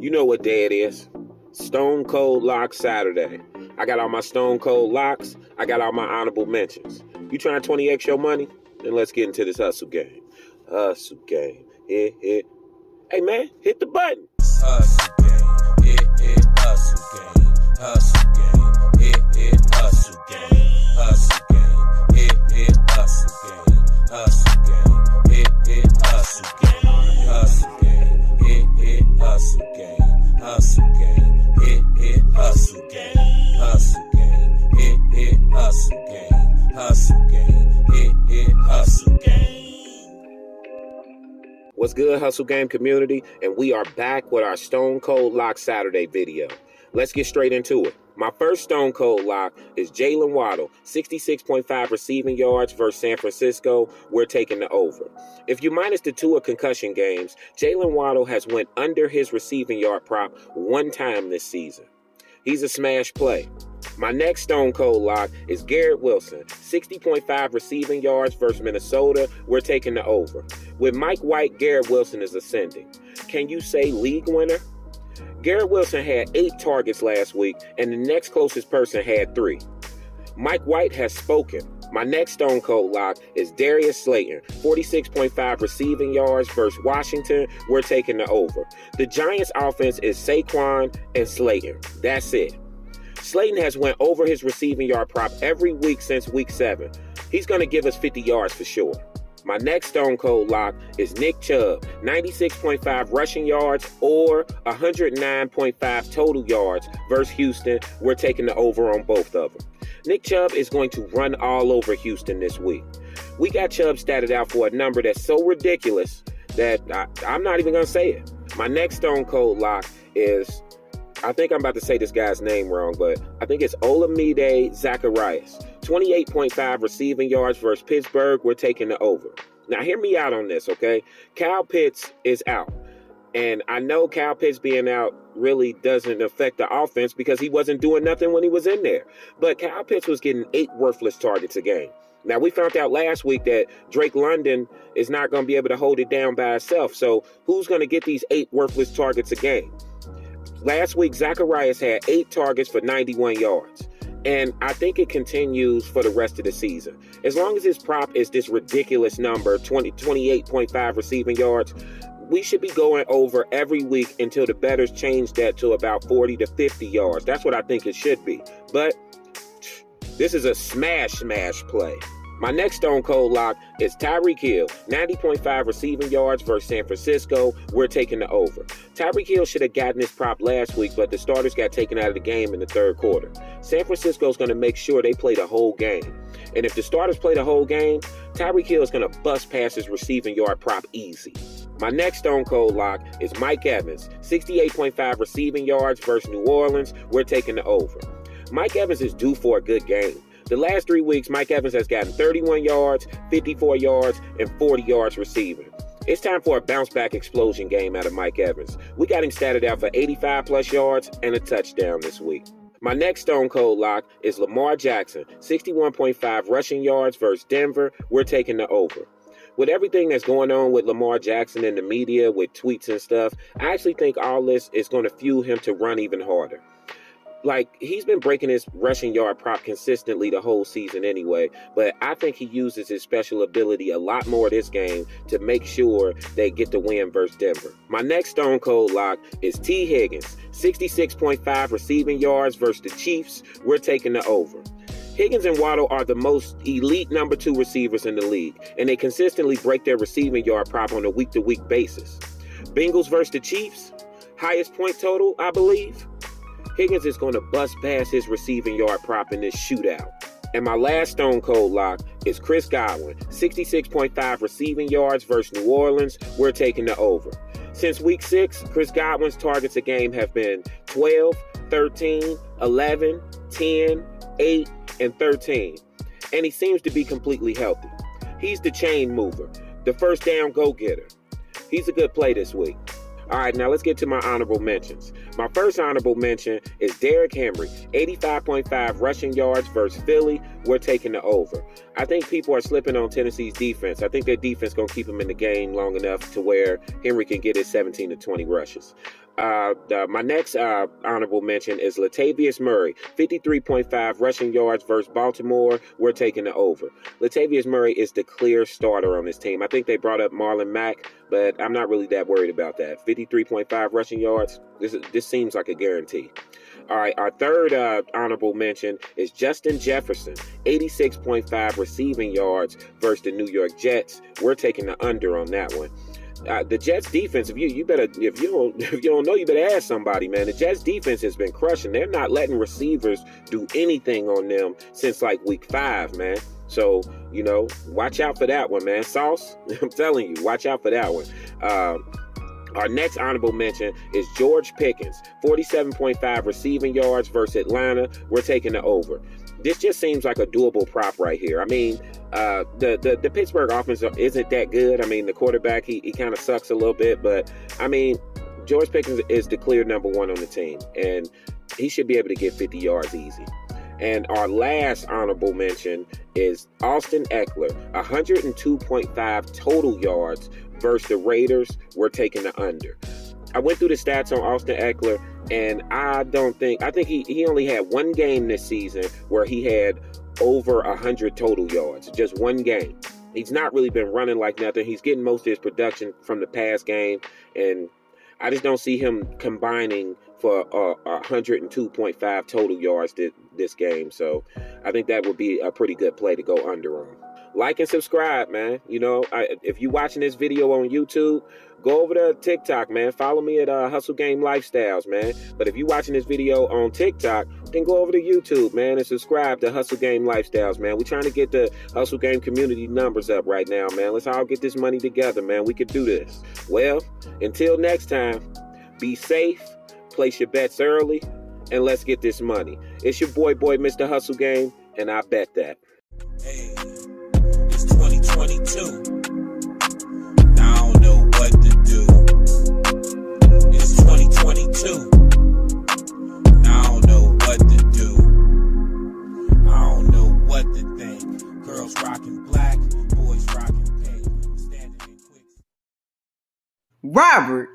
You know what day it is. Stone Cold Lock Saturday. I got all my Stone Cold Locks. I got all my honorable mentions. You trying to 20x your money? Then let's get into this hustle game. Hustle game. Hit. Hey man, hit the button. Hustle game. Hit hustle game. Hustle game. Hit hustle game. Hustle game. Hit hustle game. Hustle game. Hit hustle game. Hustle game. Hit hustle game. Hustle game. Hit hustle game. Hustle game. Hit hustle game. Hustle game. Hit hustle game. What's good, Hustle Game community? And we are back with our Stone Cold Lock Saturday video. Let's get straight into it. My first Stone Cold Lock is Jalen Waddle, 66.5 receiving yards versus San Francisco. We're taking the over. If you minus the two concussion games, Jalen Waddle has went under his receiving yard prop one time this season. He's a smash play. My next Stone Cold Lock is Garrett Wilson, 60.5 receiving yards versus Minnesota. We're taking the over. With Mike White, Garrett Wilson is ascending. Can you say league winner? Garrett Wilson had 8 targets last week, and the next closest person had 3. Mike White has spoken. My next Stone Cold Lock is Darius Slayton, 46.5 receiving yards versus Washington. We're taking the over. The Giants' offense is Saquon and Slayton. That's it. Slayton has went over his receiving yard prop every week since week 7. He's going to give us 50 yards for sure. My next Stone Cold Lock is Nick Chubb, 96.5 rushing yards or 109.5 total yards versus Houston. We're taking the over on both of them. Nick Chubb is going to run all over Houston this week. We got Chubb statted out for a number that's so ridiculous that I'm not even going to say it. My next Stone Cold Lock is, I think I'm about to say this guy's name wrong, but I think it's Olamide Zacharias. 28.5 receiving yards versus Pittsburgh. We're taking the over. Now, hear me out on this, okay? Kyle Pitts is out. And I know Kyle Pitts being out really doesn't affect the offense because he wasn't doing nothing when he was in there. But Kyle Pitts was getting 8 worthless targets a game. Now, we found out last week that Drake London is not going to be able to hold it down by himself. So who's going to get these 8 worthless targets a game? Last week, Zacharias had 8 targets for 91 yards. And I think it continues for the rest of the season. As long as his prop is this ridiculous number, 28.5 receiving yards, we should be going over every week until the bettors change that to about 40 to 50 yards. That's what I think it should be. But this is a smash play. My next Stone Cold Lock is Tyreek Hill, 90.5 receiving yards versus San Francisco. We're taking the over. Tyreek Hill should have gotten his prop last week, but the starters got taken out of the game in the third quarter. San Francisco's going to make sure they play the whole game. And if the starters play the whole game, Tyreek Hill is going to bust past his receiving yard prop easy. My next Stone Cold Lock is Mike Evans, 68.5 receiving yards versus New Orleans. We're taking the over. Mike Evans is due for a good game. The last 3 weeks, Mike Evans has gotten 31 yards, 54 yards, and 40 yards receiving. It's time for a bounce-back explosion game out of Mike Evans. We got him statted out for 85-plus yards and a touchdown this week. My next Stone Cold Lock is Lamar Jackson, 61.5 rushing yards versus Denver. We're taking the over. With everything that's going on with Lamar Jackson in the media, with tweets and stuff, I actually think all this is going to fuel him to run even harder. Like, he's been breaking his rushing yard prop consistently the whole season anyway, but I think he uses his special ability a lot more this game to make sure they get the win versus Denver. My next Stone Cold Lock is T. Higgins, 66.5 receiving yards versus the Chiefs. We're taking the over. Higgins and Waddle are the most elite number 2 receivers in the league, and they consistently break their receiving yard prop on a week-to-week basis. Bengals versus the Chiefs, highest point total, I believe. Higgins is going to bust past his receiving yard prop in this shootout. And my last Stone Cold Lock is Chris Godwin, 66.5 receiving yards versus New Orleans. We're taking the over. Since week 6, Chris Godwin's targets a game have been 12, 13, 11, 10, 8, and 13. And he seems to be completely healthy. He's the chain mover, the first down go-getter. He's a good play this week. All right, now let's get to my honorable mentions. My first honorable mention is Derrick Henry, 85.5 rushing yards versus Philly. We're taking the over. I think people are slipping on Tennessee's defense. I think their defense is going to keep him in the game long enough to where Henry can get his 17 to 20 rushes. My next honorable mention is Latavius Murray, 53.5 rushing yards versus Baltimore. We're taking the over. Latavius Murray is the clear starter on this team. I think they brought up Marlon Mack, but I'm not really that worried about that. 53.5 rushing yards, this seems like a guarantee. All right, our third honorable mention is Justin Jefferson, 86.5 receiving yards versus the New York Jets. We're taking the under on that one. The Jets defense, if you don't know, you better ask somebody, man. The Jets defense has been crushing. They're not letting receivers do anything on them since like week 5, man. So, watch out for that one, man. Sauce, I'm telling you, watch out for that one. Our next honorable mention is George Pickens, 47.5 receiving yards versus Atlanta. We're taking the over. This just seems like a doable prop right here. I mean, the Pittsburgh offense isn't that good. I mean, the quarterback, he kind of sucks a little bit. But, I mean, George Pickens is the clear number one on the team. And he should be able to get 50 yards easy. And our last honorable mention is Austin Eckler, 102.5 total yards versus the Raiders. We're taking the under. I went through the stats on Austin Eckler, and I think he only had one game this season where he had over 100 total yards. Just one game. He's not really been running like nothing. He's getting most of his production from the past game, and I just don't see him combining for 102.5 total yards this game. So I think that would be a pretty good play to go under on. Like and subscribe, man. If you're watching this video on YouTube, go over to TikTok, man. Follow me at Hustle Game Lifestyles, man. But if you're watching this video on TikTok, then go over to YouTube, man, and subscribe to Hustle Game Lifestyles, man. We're trying to get the Hustle Game community numbers up right now, man. Let's all get this money together, man. We could do this. Well, until next time, be safe, place your bets early, and let's get this money. It's your boy, Mr. Hustle Game, and I bet that. Hey, it's 2022. I don't know what to do. It's 2022. I don't know what to do. I don't know what to think. Girls rocking black, boys rocking pink. Standing in quick. Robert